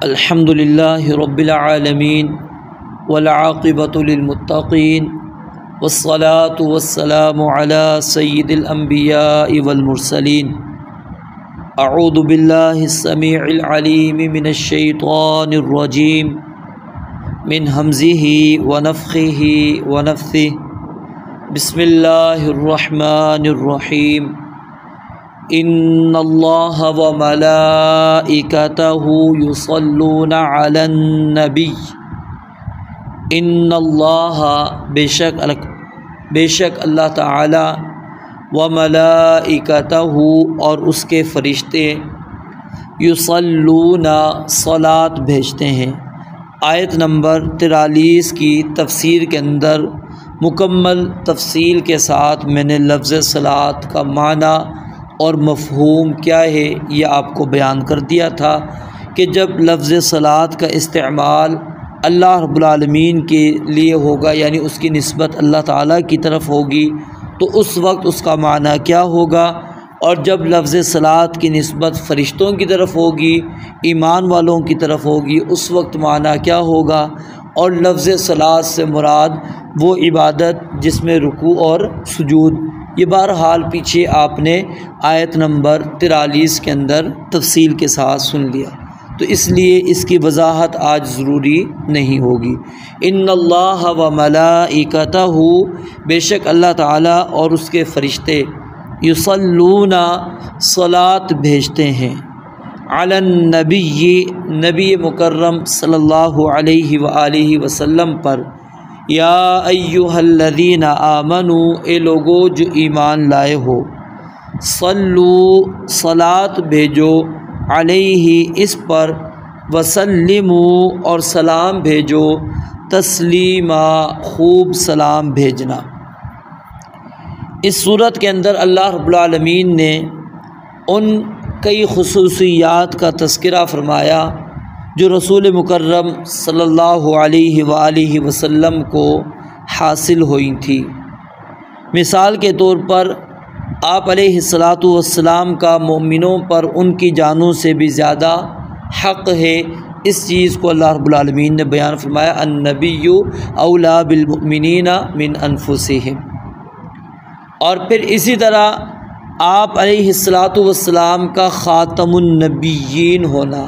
الحمد للہ رب العالمین والعاقبۃ للمتقین والصلاة والسلام علی سید الانبیاء والمرسلین اعوذ باللہ السمیع العلیم من الشیطان الرجیم من ہمزہ ونفخہ ونفثہ بسم اللہ الرحمن الرحیم ان اللہ وملائکتہ یصلون علی النبی ان اللہ بے شک اللہ تعالی وملائکتہ اور اس کے فرشتے یصلون صلاۃ بھیجتے ہیں۔ آیت نمبر 43 کی تفسیر کے اندر مکمل تفصیل کے ساتھ میں نے لفظ صلاۃ کا معنی اور مفہوم کیا ہے یہ آپ کو بیان کر دیا تھا کہ جب لفظ صلاۃ کا استعمال اللہ رب العالمین کے لیے ہوگا، یعنی اس کی نسبت اللہ تعالیٰ کی طرف ہوگی، تو اس وقت اس کا معنی کیا ہوگا، اور جب لفظ صلاۃ کی نسبت فرشتوں کی طرف ہوگی، ایمان والوں کی طرف ہوگی، اس وقت معنی کیا ہوگا، اور لفظ صلاۃ سے مراد وہ عبادت جس میں رکوع اور سجود، یہ بہرحال پیچھے آپ نے آیت نمبر 43 کے اندر تفصیل کے ساتھ سن لیا، تو اس لیے اس کی وضاحت آج ضروری نہیں ہوگی۔ ان اللہ و ملائکتہ بے شک اللہ تعالیٰ اور اس کے فرشتے یصلون صلاۃ بھیجتے ہیں علی النبی نبی مکرم صلی اللہ علیہ وآلہ وسلم پر، یا ایہا الذین آمنوا اے لوگو جو ایمان لائے ہو، صلو صلاۃ بھیجو علیہ اس پر، وسلموا اور سلام بھیجو تسلیما خوب سلام بھیجنا۔ اس صورت کے اندر اللہ رب العالمین نے ان کئی خصوصیات کا تذکرہ فرمایا جو رسول مکرم صلی اللہ علیہ وآلہ وسلم کو حاصل ہوئی تھی۔ مثال کے طور پر آپ علیہ السلام کا مومنوں پر ان کی جانوں سے بھی زیادہ حق ہے، اس چیز کو اللہ رب العالمین نے بیان فرمایا، النبی اولی بالمؤمنین من انفسہم۔ اور پھر اسی طرح آپ علیہ السلام کا خاتم النبیین ہونا،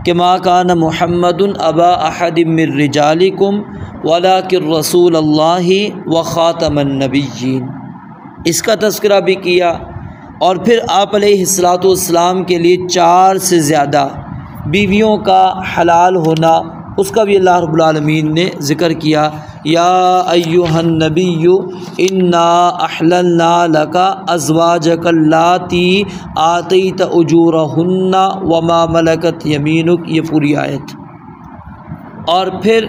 کہ ما کان محمد ابا احد من رجالکم ولکن رسول اللہ وخاتم النبیین، اس کا تذکرہ بھی کیا۔ اور پھر آپ علیہ السلام کے لیے 4 سے زیادہ بیویوں کا حلال ہونا، اس کا بھی اللہ رب العالمین نے ذکر کیا، یا ایہا النبی انا احللنا لک ازواجک اللاتی آتیت اجورہن وما ملکت یمینک، یہ پوری آیت۔ اور پھر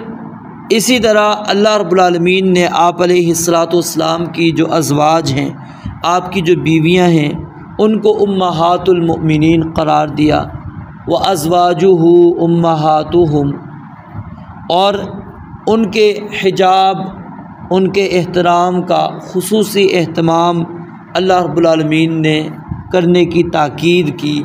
اسی طرح اللہ رب العالمین نے آپ علیہ السلام کی جو ازواج ہیں، آپ کی جو بیویاں ہیں، ان کو امہات المؤمنین قرار دیا، وازواجہ امہاتہم، اور ان کے حجاب، ان کے احترام کا خصوصی اہتمام اللہ رب العالمین نے کرنے کی تاکید کی،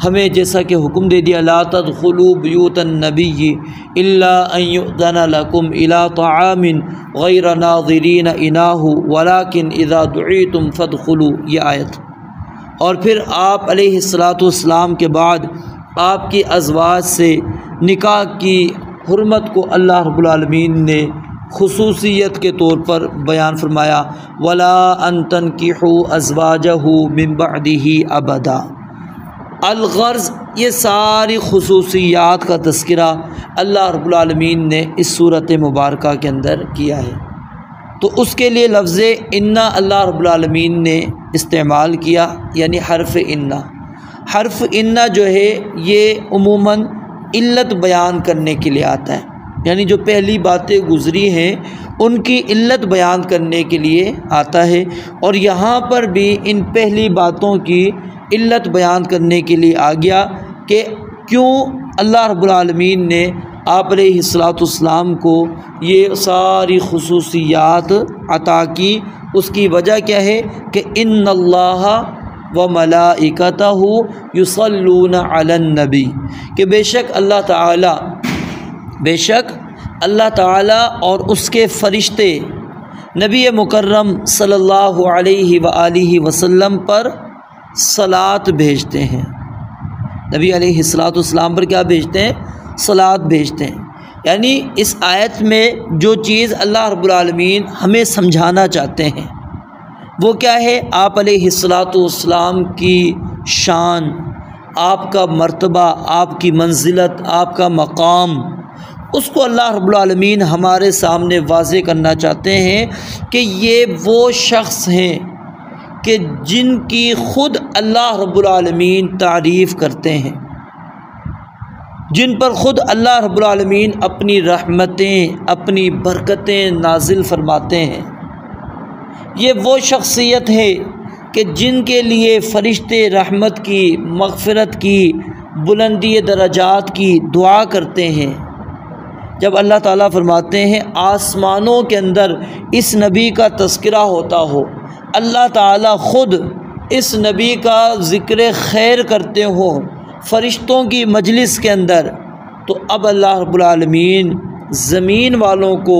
ہمیں جیسا کہ حکم دے دیا، لا تدخلوا بیوت النبی الا ان یؤذن لکم الی طعام غیر ناظرین اناہ ولکن اذا دعیتم فادخلوا، یہ آیت۔ اور پھر آپ علیہ السلام کے بعد آپ کی ازواج سے نکاح کی حرمت کو اللہ رب العالمین نے خصوصیت کے طور پر بیان فرمایا، ولا ان تنکحوا ازواجہ من بعدہ ابدا۔ الغرض یہ ساری خصوصیات کا تذکرہ اللہ رب العالمین نے اس صورت مبارکہ کے اندر کیا ہے، تو اس کے لیے لفظ انا اللہ رب العالمین نے استعمال کیا، یعنی حرف انا۔ حرف انا جو ہے یہ عموماً علت بیان کرنے کے لیے آتا ہے، یعنی جو پہلی باتیں گزری ہیں ان کی علت بیان کرنے کے لیے آتا ہے، اور یہاں پر بھی ان پہلی باتوں کی علت بیان کرنے کے لیے آ گیا کہ کیوں اللہ رب العالمین نے آپ علیہ السلام کو یہ ساری خصوصیات عطا کی۔ اس کی وجہ کیا ہے کہ ان اللہ وملائکتہ یصلون علی النبی، کہ بے شک اللہ تعالیٰ اور اس کے فرشتے نبی مکرم صلی اللہ علیہ وآلہ وسلم پر صلاۃ بھیجتے ہیں۔ نبی علیہ السلام پر کیا بھیجتے ہیں؟ صلاۃ بھیجتے ہیں۔ یعنی اس آیت میں جو چیز اللہ رب العالمین ہمیں سمجھانا چاہتے ہیں وہ کیا ہے؟ آپ علیہ السلام کی شان، آپ کا مرتبہ، آپ کی منزلت، آپ کا مقام، اس کو اللہ رب العالمین ہمارے سامنے واضح کرنا چاہتے ہیں کہ یہ وہ شخص ہیں کہ جن کی خود اللہ رب العالمین تعریف کرتے ہیں، جن پر خود اللہ رب العالمین اپنی رحمتیں، اپنی برکتیں نازل فرماتے ہیں۔ یہ وہ شخصیت ہے کہ جن کے لیے فرشتے رحمت کی، مغفرت کی، بلندی درجات کی دعا کرتے ہیں۔ جب اللہ تعالیٰ فرماتے ہیں آسمانوں کے اندر اس نبی کا تذکرہ ہوتا ہو، اللہ تعالیٰ خود اس نبی کا ذکر خیر کرتے ہوں فرشتوں کی مجلس کے اندر، تو اب اللہ رب العالمین زمین والوں کو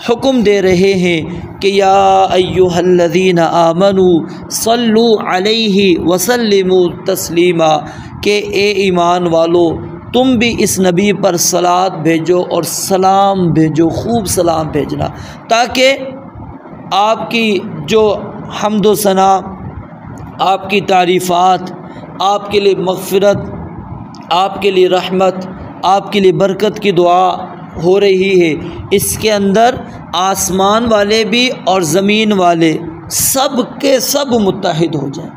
حکم دے رہے ہیں کہ یا ایھا الذین آمنوا صلوا علیہ وسلموا تسلیما، کہ اے ایمان والو تم بھی اس نبی پر صلاۃ بھیجو اور سلام بھیجو، خوب سلام بھیجنا، تاکہ آپ کی جو حمد و ثنا، آپ کی تعریفات، آپ کے لیے مغفرت، آپ کے لیے رحمت، آپ کے لیے برکت کی دعا ہو رہی ہے، اس کے اندر آسمان والے بھی اور زمین والے سب کے سب متحد ہو جائیں۔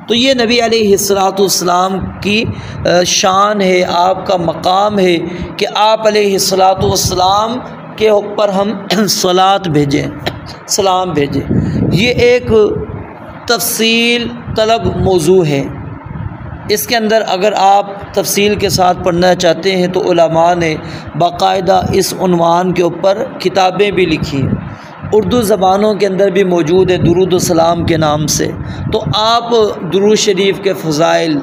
تو یہ نبی علیہ السلام کی شان ہے، آپ کا مقام ہے کہ آپ علیہ السلام کے اوپر ہم صلاۃ بھیجیں، سلام بھیجیں۔ یہ ایک تفصیل طلب موضوع ہے، اس کے اندر اگر آپ تفصیل کے ساتھ پڑھنا چاہتے ہیں تو علماء نے باقاعدہ اس عنوان کے اوپر کتابیں بھی لکھی ہیں، اردو زبانوں کے اندر بھی موجود ہے درود و سلام کے نام سے۔ تو آپ درود شریف کے فضائل،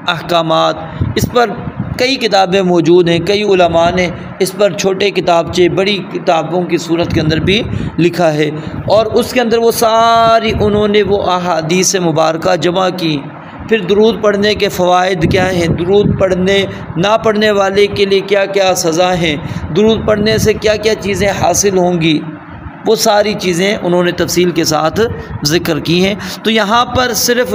احکامات، اس پر کئی کتابیں موجود ہیں، کئی علماء نے اس پر چھوٹے کتابچے، بڑی کتابوں کی صورت کے اندر بھی لکھا ہے، اور اس کے اندر وہ ساری انہوں نے وہ احادیث مبارکہ جمع کی۔ پھر درود پڑھنے کے فوائد کیا ہیں، درود پڑھنے نہ پڑھنے والے کے لیے کیا کیا سزا ہیں، درود پڑھنے سے کیا کیا چیزیں حاصل ہوں گی، وہ ساری چیزیں انہوں نے تفصیل کے ساتھ ذکر کی ہیں۔ تو یہاں پر صرف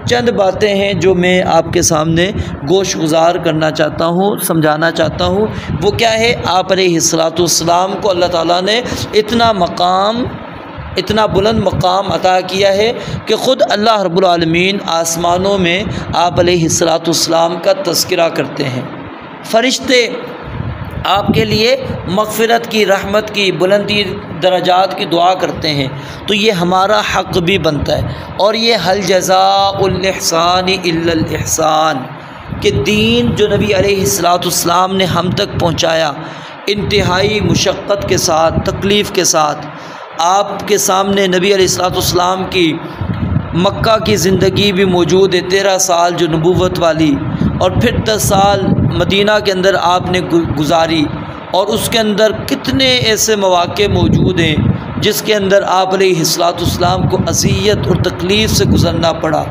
چند باتیں ہیں جو میں آپ کے سامنے گوش گزار کرنا چاہتا ہوں، سمجھانا چاہتا ہوں۔ وہ کیا ہے؟ آپ علیہ السلام کو اللہ تعالیٰ نے اتنا بلند مقام عطا کیا ہے کہ خود اللہ رب العالمین آسمانوں میں آپ علیہ السلام کا تذکرہ کرتے ہیں، فرشتے آپ کے لیے مغفرت کی، رحمت کی، بلندی درجات کی دعا کرتے ہیں۔ تو یہ ہمارا حق بھی بنتا ہے، اور یہ حل جزاء الاحسان الا الاحسان، کہ دین جو نبی علیہ السلام نے ہم تک پہنچایا انتہائی مشقت کے ساتھ، تکلیف کے ساتھ۔ آپ کے سامنے نبی علیہ السلام کی مکہ کی زندگی بھی موجود ہے، 13 سال جو نبوت والی، اور پھر 10 سال مدینہ کے اندر آپ نے گزاری، اور اس کے اندر کتنے ایسے مواقع موجود ہیں جس کے اندر آپ علیہ السلام کو اذیت اور تکلیف سے گزرنا پڑا۔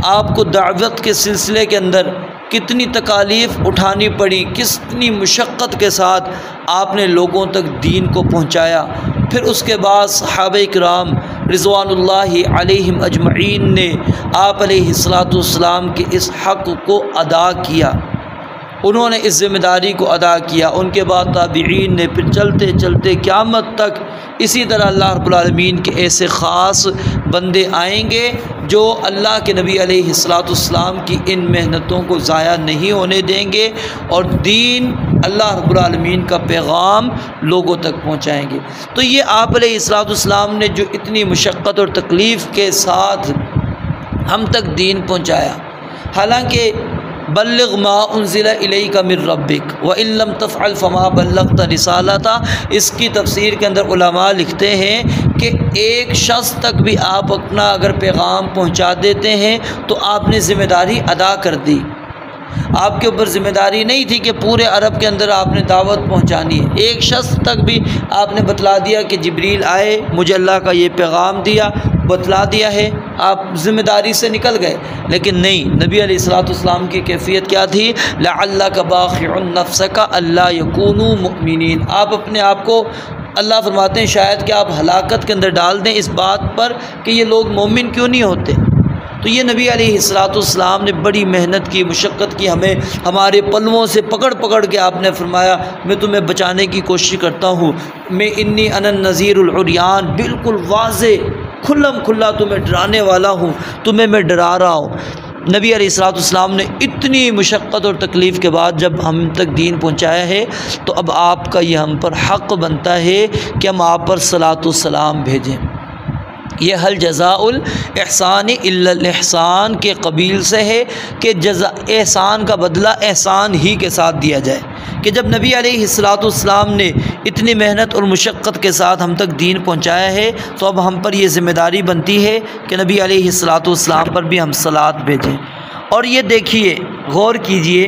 آپ کو دعوت کے سلسلے کے اندر کتنی تکالیف اٹھانی پڑی، کتنی مشقت کے ساتھ آپ نے لوگوں تک دین کو پہنچایا۔ پھر اس کے بعد صحابہ کرام رضوان اللہ علیہم اجمعین نے آپ علیہ السلام کے اس حق کو ادا کیا، انہوں نے اس ذمہ داری کو ادا کیا۔ ان کے بعد تابعین نے، پھر چلتے چلتے قیامت تک اسی طرح اللہ رب العالمین کے ایسے خاص بندے آئیں گے جو اللہ کے نبی علیہ السلام کی ان محنتوں کو ضائع نہیں ہونے دیں گے، اور دین اللہ رب العالمین کا پیغام لوگوں تک پہنچائیں گے۔ تو یہ آپ علیہ السلام نے جو اتنی مشقت اور تکلیف کے ساتھ ہم تک دین پہنچایا، حالانکہ بلغ ما انزل الیک من ربک وان لم تفعل فما بلغت رسالتہ۔ اس کی تفسیر کے اندر علماء لکھتے ہیں کہ ایک شخص تک بھی آپ اپنا اگر پیغام پہنچا دیتے ہیں تو آپ نے ذمہ داری ادا کر دی۔ آپ کے اوپر ذمہ داری نہیں تھی کہ پورے عرب کے اندر آپ نے دعوت پہنچانی ہے، ایک شخص تک بھی آپ نے بتلا دیا کہ جبریل آئے، مجھے اللہ کا یہ پیغام دیا، بتلا دیا ہے، آپ ذمہ داری سے نکل گئے۔ لیکن نہیں، نبی علیہ الصلوۃ والسلام کی کیفیت کیا تھی؟ لعلک باخع نفسک الا یکونوا مؤمنین۔ آپ اپنے آپ کو، اللہ فرماتے ہیں شاید کہ آپ ہلاکت کے اندر ڈال دیں اس بات پر کہ یہ لوگ مومن کیوں نہیں ہوتے۔ تو یہ نبی علیہ الصلوۃ والسلام نے بڑی محنت کی، مشقت کی، ہمیں ہمارے پلووں سے پکڑ پکڑ کے آپ نے فرمایا میں تمہیں بچانے کی کوشش کرتا ہوں، میں انی انا النذیر العریان، بالکل واضح کھلم کھلا تمہیں ڈرانے والا ہوں، تمہیں میں ڈرا رہا ہوں۔ نبی علیہ الصلوۃ والسلام نے اتنی مشقت اور تکلیف کے بعد جب ہم تک دین پہنچایا ہے تو اب آپ کا یہ ہم پر حق بنتا ہے کہ ہم آپ پر صلاۃ والسلام بھیجیں۔ یہ حل جزاء الاحسان الا الاحسان کے قبیل سے ہے کہ احسان کا بدلہ احسان ہی کے ساتھ دیا جائے، کہ جب نبی علیہ الصلوۃ والسلام نے اتنی محنت اور مشقت کے ساتھ ہم تک دین پہنچایا ہے تو اب ہم پر یہ ذمہ داری بنتی ہے کہ نبی علیہ الصلوۃ والسلام پر بھی ہم صلاۃ بھیجیں۔ اور یہ دیکھیے، غور کیجئے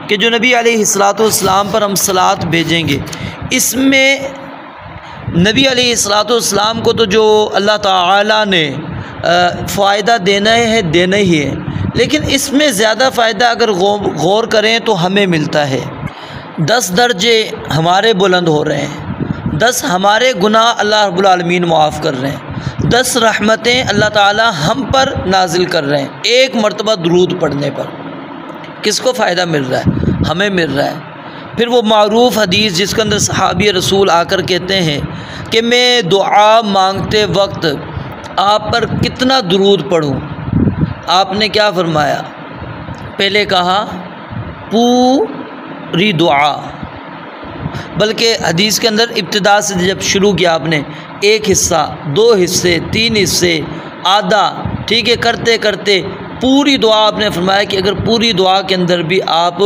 کہ جو نبی علیہ الصلوۃ والسلام پر ہم صلاۃ بھیجیں گے، اس میں نبی علیہ الصلوۃ والسلام کو تو جو اللہ تعالیٰ نے فائدہ دینا ہے دینا ہی ہے، لیکن اس میں زیادہ فائدہ اگر غور کریں تو ہمیں ملتا ہے۔ 10 درجے ہمارے بلند ہو رہے ہیں، 10 ہمارے گناہ اللہ رب العالمین معاف کر رہے ہیں، 10 رحمتیں اللہ تعالیٰ ہم پر نازل کر رہے ہیں ایک مرتبہ درود پڑھنے پر۔ کس کو فائدہ مل رہا ہے؟ ہمیں مل رہا ہے۔ پھر وہ معروف حدیث جس کے اندر صحابی رسول آ کر کہتے ہیں کہ میں دعا مانگتے وقت آپ پر کتنا درود پڑھوں؟ آپ نے کیا فرمایا؟ پہلے کہا پوری دعا، بلکہ حدیث کے اندر ابتدا سے جب شروع کیا آپ نے، ایک حصہ، 2 حصے، 3 حصے، آدھا، ٹھیک ہے، کرتے کرتے پوری دعا آپ نے فرمایا کہ اگر پوری دعا کے اندر بھی آپ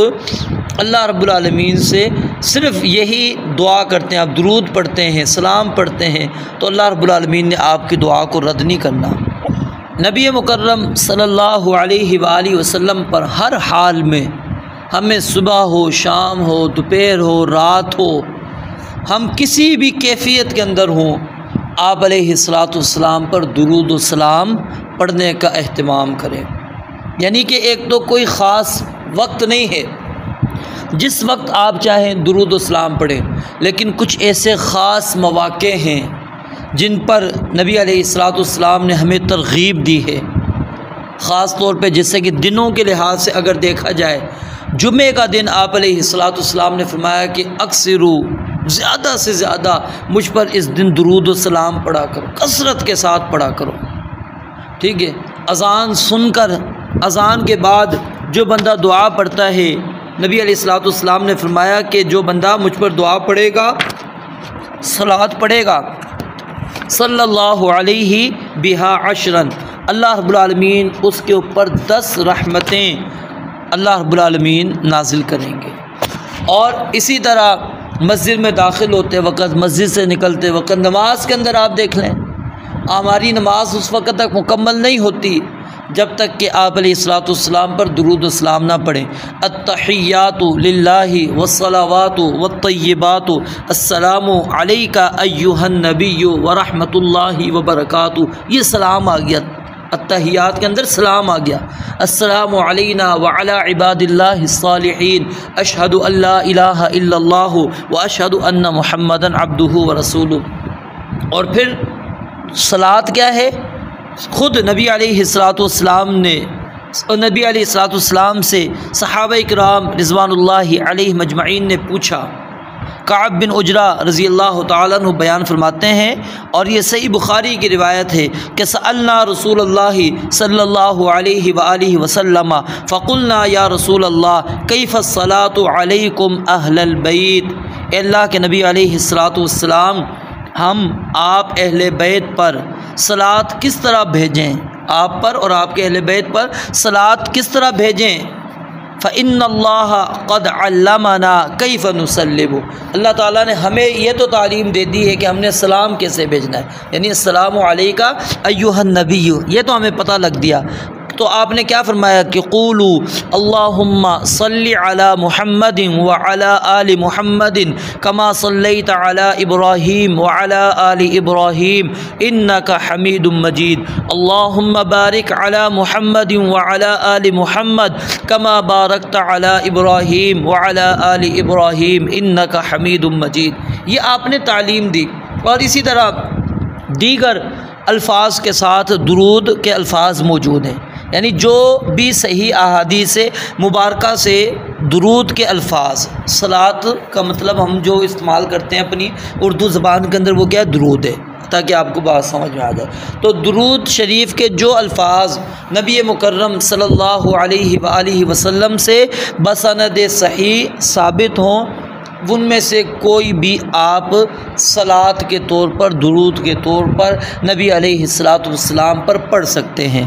اللہ رب العالمین سے صرف یہی دعا کرتے ہیں، آپ درود پڑھتے ہیں، سلام پڑھتے ہیں، تو اللہ رب العالمین نے آپ کی دعا کو رد نہیں کرنا۔ نبی مکرم صلی اللہ علیہ وآلہ وسلم پر ہر حال میں، ہمیں صبح ہو، شام ہو، دوپہر ہو، رات ہو، ہم کسی بھی کیفیت کے اندر ہوں، آپ علیہ الصلوۃ والسلام پر درود و سلام پڑھنے کا اہتمام کریں۔ یعنی کہ ایک تو کوئی خاص وقت نہیں ہے، جس وقت آپ چاہیں درود و سلام پڑھیں، لیکن کچھ ایسے خاص مواقع ہیں جن پر نبی علیہ الصلوۃ والسلام نے ہمیں ترغیب دی ہے، خاص طور پہ جیسے کہ دنوں کے لحاظ سے اگر دیکھا جائے، جمعہ کا دن آپ علیہ الصلوۃ والسلام نے فرمایا کہ اکثرو، زیادہ سے زیادہ مجھ پر اس دن درود و سلام پڑھا کرو، کثرت کے ساتھ پڑھا کرو، ٹھیک ہے۔ اذان سن کر، اذان کے بعد جو بندہ دعا پڑھتا ہے، نبی علیہ الصلوۃ والسلام نے فرمایا کہ جو بندہ مجھ پر دعا پڑھے گا، صلوات پڑھے گا، صلی اللہ علیہ بہا عشرا، اللہ رب العالمین اس کے اوپر 10 رحمتیں اللہ رب العالمین نازل کریں گے۔ اور اسی طرح مسجد میں داخل ہوتے وقت، مسجد سے نکلتے وقت، نماز کے اندر آپ دیکھ لیں، ہماری نماز اس وقت تک مکمل نہیں ہوتی جب تک کہ آپ علیہ الصلوۃ والسلام پر درود و سلام نہ پڑھیں۔ التحیات للہ والصلوات والطیبات السلام علیک ایھا النبی ورحمۃ اللہ وبرکاتہ، یہ سلام آ گیا، التحیات کے اندر سلام آ گیا، السلام علینا وعلی عباد اللہ الصالحین، اشہد ان لا الہ الا اللہ واشہد ان محمدا عبدہ ورسولہ۔ اور پھر صلاۃ کیا ہے؟ خود نبی علیہ الصلوۃ والسلام نے، نبی علیہ الصلوۃ والسلام سے صحابہ کرام رضوان اللہ علیہ مجمعین نے پوچھا۔ کعب بن عجرہ رضی اللہ تعالیٰ عنہ بیان فرماتے ہیں، اور یہ صحیح بخاری کی روایت ہے کہ سألنا رسول اللہ صلی اللہ علیہ وآلہ وسلم فقلنا یا رسول اللہ کیف الصلاۃ علیکم اہل البیت، اے اللہ کے نبی علیہ الصلوۃ والسلام، ہم آپ اہل بیت پر صلاۃ کس طرح بھیجیں، آپ پر اور آپ کے اہل بیت پر صلاۃ کس طرح بھیجیں؟ فإن اللَّهَ قَدْ عَلَّمَنَا كَيْفَ نُسَلِّمُ، اللہ تعالیٰ نے ہمیں یہ تو تعلیم دے دی ہے کہ ہم نے سلام کیسے بھیجنا ہے، یعنی السلام علیکہ ایھا النبی، یہ تو ہمیں پتہ لگ دیا۔ تو آپ نے کیا فرمایا کہ قولوا اللہم صلی علی محمد وعلی آل محمد کما صلیت علی ابراہیم وعلی آل ابراہیم انک حمید مجید، اللہم بارک علی محمد وعلی آل محمد کما بارکت علی ابراہیم وعلی آل ابراہیم انک حمید مجید، یہ آپ نے تعلیم دی۔ اور اسی طرح دیگر الفاظ کے ساتھ درود کے الفاظ موجود ہیں، یعنی جو بھی صحیح احادیث مبارکہ سے درود کے الفاظ، صلاۃ کا مطلب ہم جو استعمال کرتے ہیں اپنی اردو زبان کے اندر وہ کیا ہے، درود ہے، تاکہ آپ کو بات سمجھ میں آ جائے۔ تو درود شریف کے جو الفاظ نبی مکرم صلی اللہ علیہ وآلہ وسلم سے بسند صحیح ثابت ہوں، ان میں سے کوئی بھی آپ صلاۃ کے طور پر، درود کے طور پر نبی علیہ السلام پر پڑھ سکتے ہیں،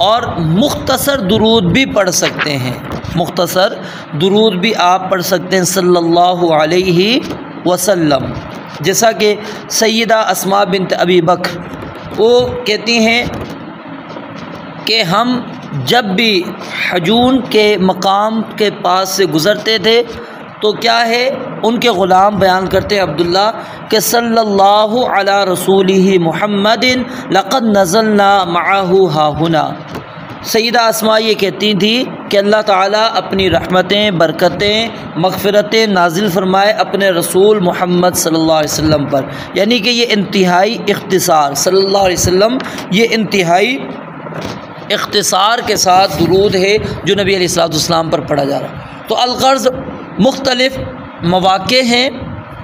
اور مختصر درود بھی پڑھ سکتے ہیں، مختصر درود بھی آپ پڑھ سکتے ہیں صلی اللہ علیہ وسلم، جیسا کہ سیدہ اسماء بنت ابی بکر وہ کہتی ہیں کہ ہم جب بھی حجون کے مقام کے پاس سے گزرتے تھے تو کیا ہے، ان کے غلام بیان کرتے ہیں عبداللہ کہ صلی اللہ علی رسولہ محمد لقد نزلنا معہ ہاہنا، سیدہ اسماء یہ کہتی تھی کہ اللہ تعالیٰ اپنی رحمتیں، برکتیں، مغفرتیں نازل فرمائے اپنے رسول محمد صلی اللہ علیہ وسلم پر، یعنی کہ یہ انتہائی اختصار، صلی اللہ علیہ وسلم یہ انتہائی اختصار کے ساتھ درود ہے جو نبی علیہ السلام پر پڑھا جا رہا۔ تو الغرض مختلف مواقع ہیں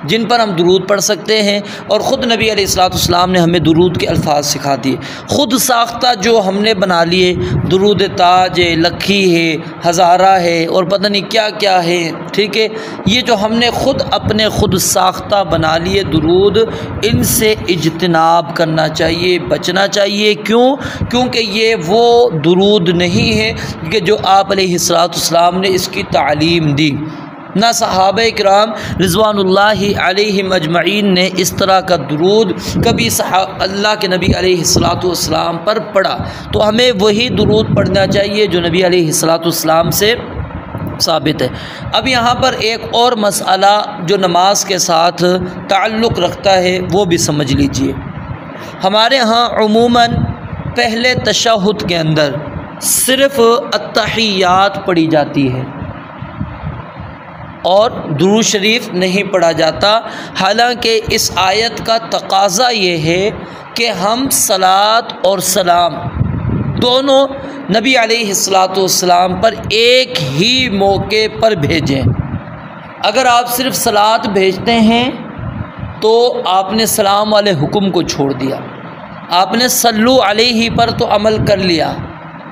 جن پر ہم درود پڑھ سکتے ہیں، اور خود نبی علیہ السلام نے ہمیں درود کے الفاظ سکھا دیے، خود ساختہ جو ہم نے بنا لیے، درود تاج ہے، لکھی ہے، ہزارہ ہے، اور پتہ نہیں کیا کیا ہے، ٹھیک ہے، یہ جو ہم نے خود اپنے خود ساختہ بنا لیے درود، ان سے اجتناب کرنا چاہیے، بچنا چاہیے۔ کیونکہ یہ وہ درود نہیں ہے کہ جو آپ علیہ السلام نے اس کی تعلیم دی، نہ صحابہ کرام رضوان اللہ علیہم اجمعین نے اس طرح کا درود کبھی اللہ کے نبی علیہ السلام پر پڑھا، تو ہمیں وہی درود پڑھنا چاہیے جو نبی علیہ السلام سے ثابت ہے۔ اب یہاں پر ایک اور مسئلہ جو نماز کے ساتھ تعلق رکھتا ہے وہ بھی سمجھ لیجئے۔ ہمارے ہاں عموماً پہلے تشہد کے اندر صرف التحیات پڑھی جاتی ہے اور درود شریف نہیں پڑھا جاتا، حالانکہ اس آیت کا تقاضا یہ ہے کہ ہم صلاۃ اور سلام دونوں نبی علیہ السلام پر ایک ہی موقع پر بھیجیں۔ اگر آپ صرف صلاۃ بھیجتے ہیں تو آپ نے سلام والے حکم کو چھوڑ دیا، آپ نے صلو علیہ پر تو عمل کر لیا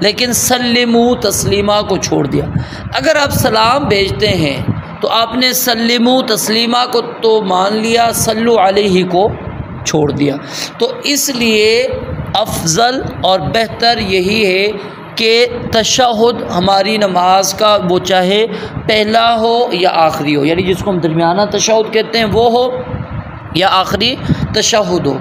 لیکن سلموا تسلیمہ کو چھوڑ دیا۔ اگر آپ سلام بھیجتے ہیں تو آپ نے سلموا تسلیمہ کو تو مان لیا، صلو علیہ کو چھوڑ دیا۔ تو اس لیے افضل اور بہتر یہی ہے کہ تشہد ہماری نماز کا وہ چاہے پہلا ہو یا آخری ہو، یعنی جس کو ہم درمیانہ تشہد کہتے ہیں وہ ہو یا آخری تشہد ہو،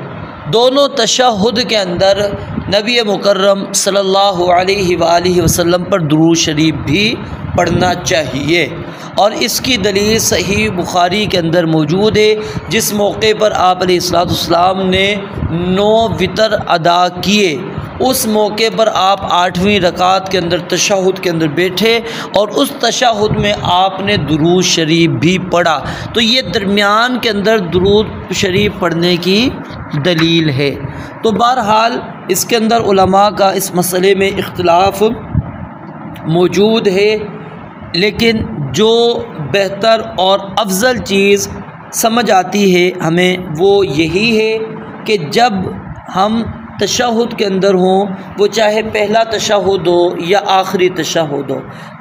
دونوں تشہد کے اندر نبی مکرم صلی اللہ علیہ وآلہ وسلم پر درود شریف بھی پڑھنا چاہیے، اور اس کی دلیل صحیح بخاری کے اندر موجود ہے، جس موقع پر آپ علیہ السلام نے 9 وتر ادا کیے، اس موقع پر آپ 8ویں رکعت کے اندر تشہد کے اندر بیٹھے اور اس تشہد میں آپ نے درود شریف بھی پڑھا، تو یہ درمیان کے اندر درود شریف پڑھنے کی دلیل ہے۔ تو بہرحال اس کے اندر علماء کا اس مسئلے میں اختلاف موجود ہے، لیکن جو بہتر اور افضل چیز سمجھ آتی ہے ہمیں وہ یہی ہے کہ جب ہم تشہد کے اندر ہوں، وہ چاہے پہلا تشہد ہو یا آخری تشہد ہو،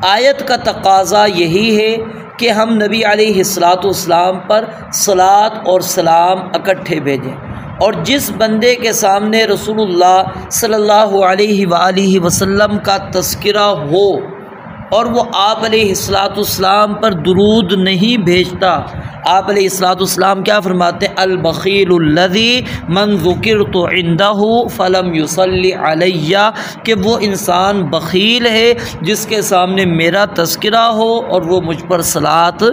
آیت کا تقاضا یہی ہے کہ ہم نبی علیہ السلام پر صلاۃ اور سلام اکٹھے بھیجیں، اور جس بندے کے سامنے رسول اللہ صلی اللہ علیہ وآلہ وسلم کا تذکرہ ہو اور وہ آپ علیہ السلام پر درود نہیں بھیجتا۔ آپ علیہ السلام کیا فرماتے ہیں؟ البخیل الذی من ذکرت عندہ فلم یصلی علیہ، کہ وہ انسان بخیل ہے جس کے سامنے میرا تذکرہ ہو اور وہ مجھ پر صلاۃ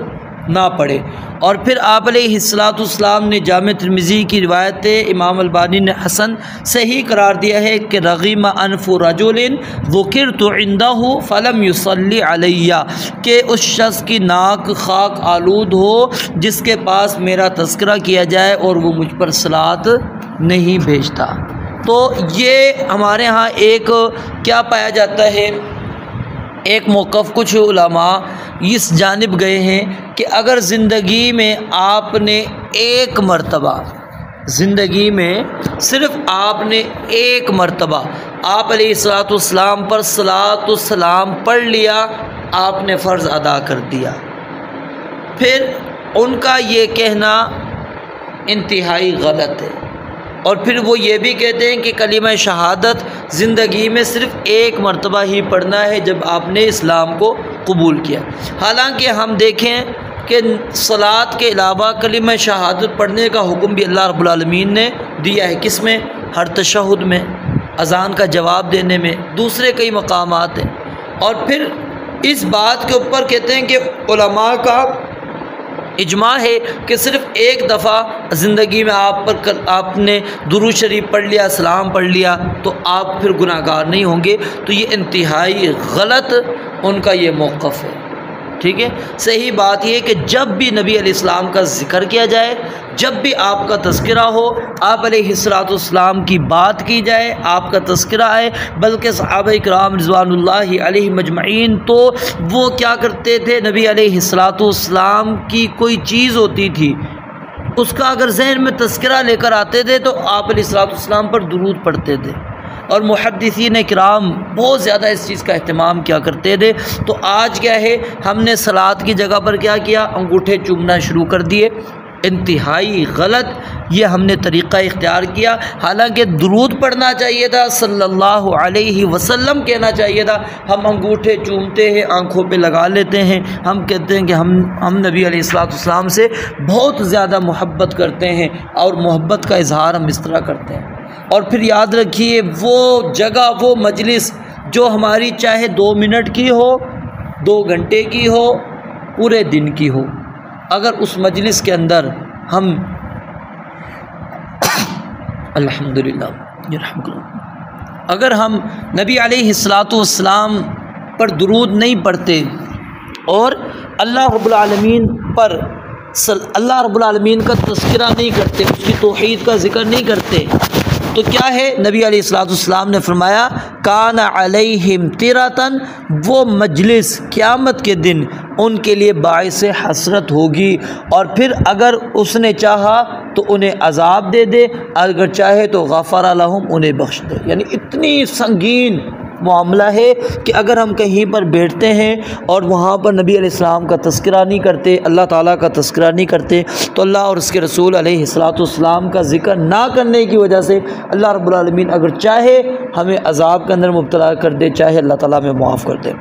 نہ پڑھے۔ اور پھر آپ علیہ السلام نے جامع ترمذی کی روایت امام البانی نے حسن صحیح قرار دیا ہے کہ رغم انف رجل ذکرت عندہ فلم یصلی علیہ، کہ اس شخص کی ناک خاک آلود ہو جس کے پاس میرا تذکرہ کیا جائے اور وہ مجھ پر صلاۃ نہیں بھیجتا۔ تو یہ ہمارے ہاں ایک کیا پایا جاتا ہے، ایک موقف کچھ علماء اس جانب گئے ہیں کہ اگر زندگی میں آپ نے ایک مرتبہ، زندگی میں صرف آپ نے ایک مرتبہ آپ علیہ السلام پر صلاۃ و سلام پڑھ لیا، آپ نے فرض ادا کر دیا، پھر ان کا یہ کہنا انتہائی غلط ہے۔ اور پھر وہ یہ بھی کہتے ہیں کہ کلمہ شہادت زندگی میں صرف ایک مرتبہ ہی پڑھنا ہے جب آپ نے اسلام کو قبول کیا۔ حالانکہ ہم دیکھیں کہ صلاۃ کے علاوہ کلمہ شہادت پڑھنے کا حکم بھی اللہ رب العالمین نے دیا ہے، کس میں؟ ہر تشہد میں، اذان کا جواب دینے میں، دوسرے کئی مقامات ہیں۔ اور پھر اس بات کے اوپر کہتے ہیں کہ علماء کا اجماع ہے کہ صرف ایک دفعہ زندگی میں آپ نے درود شریف پڑھ لیا، سلام پڑھ لیا تو آپ پھر گناہ گار نہیں ہوں گے۔ تو یہ انتہائی غلط ان کا یہ موقف ہے، ٹھیک ہے۔ صحیح بات یہ ہے کہ جب بھی نبی علیہ السلام کا ذکر کیا جائے، جب بھی آپ کا تذکرہ ہو، آپ علیہ السلام کی بات کی جائے، آپ کا تذکرہ آئے، بلکہ صحابہ کرام رضوان اللہ علیہ مجمعین تو وہ کیا کرتے تھے، نبی علیہ السلام کی کوئی چیز ہوتی تھی اس کا اگر ذہن میں تذکرہ لے کر آتے تھے تو آپ علیہ السلام پر درود پڑھتے تھے، اور محدثین کرام بہت زیادہ اس چیز کا اہتمام کیا کرتے تھے۔ تو آج کیا ہے، ہم نے صلاۃ کی جگہ پر کیا کیا، انگوٹھے چومنا شروع کر دیے، انتہائی غلط یہ ہم نے طریقہ اختیار کیا۔ حالانکہ درود پڑھنا چاہیے تھا، صلی اللہ علیہ وسلم کہنا چاہیے تھا۔ ہم انگوٹھے چومتے ہیں، آنکھوں پہ لگا لیتے ہیں، ہم کہتے ہیں کہ ہم نبی علیہ السلام سے بہت زیادہ محبت کرتے ہیں، اور محبت کا اظہار ہم اس طرح کرتے ہیں۔ اور پھر یاد رکھیے وہ جگہ، وہ مجلس جو ہماری چاہے 2 منٹ کی ہو، 2 گھنٹے کی ہو، پورے دن کی ہو، اگر اس مجلس کے اندر ہم الحمدللہ اگر ہم نبی علیہ السلام پر درود نہیں پڑھتے اور اللہ رب العالمین کا تذکرہ نہیں کرتے، اس کی توحید کا ذکر نہیں کرتے، تو کیا ہے، نبی علیہ السلام نے فرمایا کان علیہم تیراتن، وہ مجلس قیامت کے دن ان کے لیے باعث حسرت ہوگی، اور پھر اگر اس نے چاہا تو انہیں عذاب دے دے، اگر چاہے تو غفر لہم، انہیں بخش دے۔ یعنی اتنی سنگین معاملہ ہے کہ اگر ہم کہیں پر بیٹھتے ہیں اور وہاں پر نبی علیہ السلام کا تذکرہ نہیں کرتے، اللہ تعالیٰ کا تذکرہ نہیں کرتے، تو اللہ اور اس کے رسول علیہ السلام کا ذکر نہ کرنے کی وجہ سے اللہ رب العالمین اگر چاہے ہمیں عذاب کے اندر مبتلا کر دے، چاہے اللہ تعالیٰ ہمیں معاف کر دے۔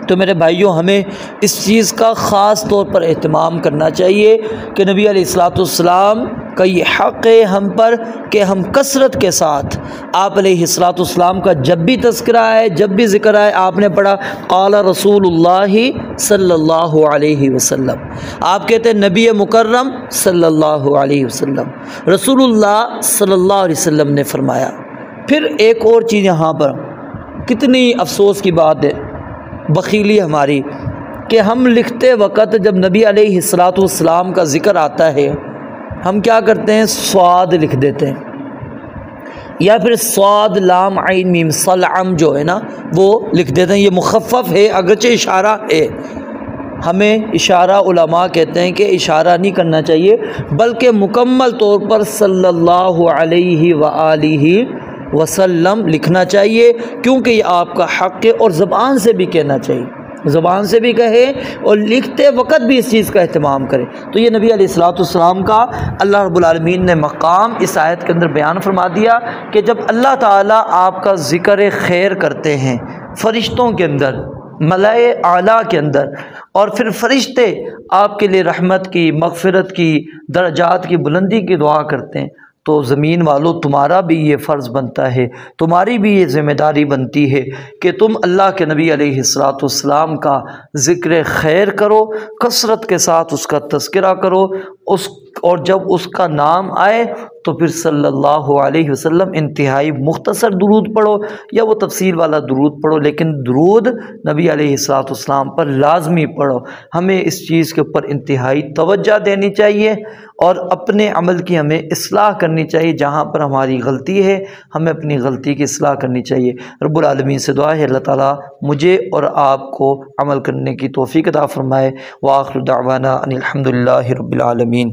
تو میرے بھائیوں، ہمیں اس چیز کا خاص طور پر اہتمام کرنا چاہیے کہ نبی علیہ السلام کا یہ حق ہے ہم پر کہ ہم کثرت کے ساتھ آپ علیہ السلام کا جب بھی تذکرہ آئے، جب بھی ذکر آئے، آپ نے پڑھا قال رسول اللہ صلی اللہ علیہ وسلم، آپ کہتے ہیں نبی مکرم صلی اللہ علیہ وسلم، رسول اللہ صلی اللہ علیہ وسلم نے فرمایا۔ پھر ایک اور چیز یہاں پر کتنی افسوس کی بات ہے، بخیلی ہماری، کہ ہم لکھتے وقت جب نبی علیہ السلام کا ذکر آتا ہے ہم کیا کرتے ہیں، صاد لکھ دیتے ہیں، یا پھر صاد لام عین میم صلعم جو ہے نا وہ لکھ دیتے ہیں۔ یہ مخفف ہے، اگرچہ اشارہ ہے، ہمیں اشارہ علماء کہتے ہیں کہ اشارہ نہیں کرنا چاہیے، بلکہ مکمل طور پر صلی اللہ علیہ وآلہ وسلم لکھنا چاہیے، کیونکہ یہ آپ کا حق ہے، اور زبان سے بھی کہنا چاہیے، زبان سے بھی کہے اور لکھتے وقت بھی اس چیز کا اہتمام کرے۔ تو یہ نبی علیہ السلام کا اللہ رب العالمین نے مقام اس آیت کے اندر بیان فرما دیا کہ جب اللہ تعالیٰ آپ کا ذکر خیر کرتے ہیں فرشتوں کے اندر، ملائے اعلیٰ کے اندر، اور پھر فرشتے آپ کے لیے رحمت کی، مغفرت کی، درجات کی بلندی کی دعا کرتے ہیں، تو زمین والوں تمہارا بھی یہ فرض بنتا ہے، تمہاری بھی یہ ذمہ داری بنتی ہے کہ تم اللہ کے نبی علیہ السلام کا ذکر خیر کرو، کثرت کے ساتھ اس کا تذکرہ کرو، اور جب اس کا نام آئے تو پھر صلی اللہ علیہ وسلم انتہائی مختصر درود پڑھو یا وہ تفصیل والا درود پڑھو، لیکن درود نبی علیہ السلام پر لازمی پڑھو۔ ہمیں اس چیز کے اوپر انتہائی توجہ دینی چاہیے، اور اپنے عمل کی ہمیں اصلاح کرنی چاہیے، جہاں پر ہماری غلطی ہے ہمیں اپنی غلطی کی اصلاح کرنی چاہیے۔ رب العالمین سے دعا ہے اللہ تعالیٰ مجھے اور آپ کو عمل کرنے کی توفیق عطا فرمائے۔ وآخر دعوانا ان الحمد للہ رب العالمین۔